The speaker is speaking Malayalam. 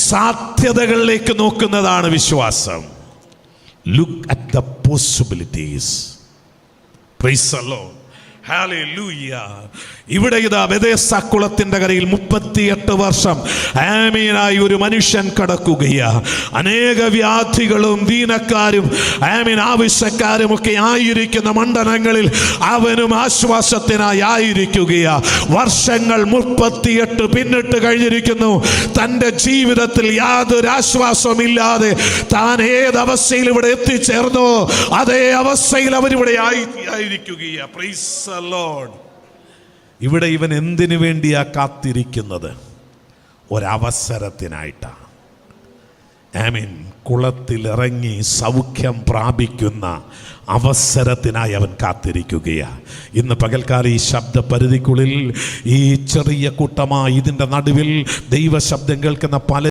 സാധ്യതകളിലേക്ക് നോക്കുന്നതാണ് വിശ്വാസം. Look at the possibilities. Praise the Lord. Hallelujah. ഇവിടെ ഇതാ ബെഥേസ്ദാ കുളത്തിന്റെ കരയിൽ 38 വർഷം ആമീനായി ഒരു മനുഷ്യൻ കടക്കുകയാ. അനേക വ്യാധികളും ദീനക്കാരും ആവശ്യക്കാരും ഒക്കെ ആയിരിക്കുന്ന മണ്ഡലങ്ങളിൽ അവനും ആശ്വാസത്തിനായി ആയിരിക്കുകയാ. വർഷങ്ങൾ 38 പിന്നിട്ട് കഴിഞ്ഞിരിക്കുന്നു. തൻ്റെ ജീവിതത്തിൽ യാതൊരു ആശ്വാസമില്ലാതെ താൻ ഏതവസ്ഥയിൽ ഇവിടെ എത്തിച്ചേർന്നോ അതേ അവസ്ഥയിൽ അവരിവിടെ ആയിരിക്കുകയാ. Praise the Lord. ഇവിടെ ഇവൻ എന്തിനു വേണ്ടിയാ കാത്തിരിക്കുന്നത്? ഒരവസരത്തിനായിട്ടാണ്. ആമീൻ. കുളത്തിലിറങ്ങി സൗഖ്യം പ്രാപിക്കുന്ന അവസരത്തിനായി അവൻ കാത്തിരിക്കുകയാണ്. ഇന്ന് പകൽക്കാലം ഈ ശബ്ദ പരിധിക്കുള്ളിൽ ഈ ചെറിയ കൂട്ടമായി ഇതിൻ്റെ നടുവിൽ ദൈവശബ്ദം കേൾക്കുന്ന പല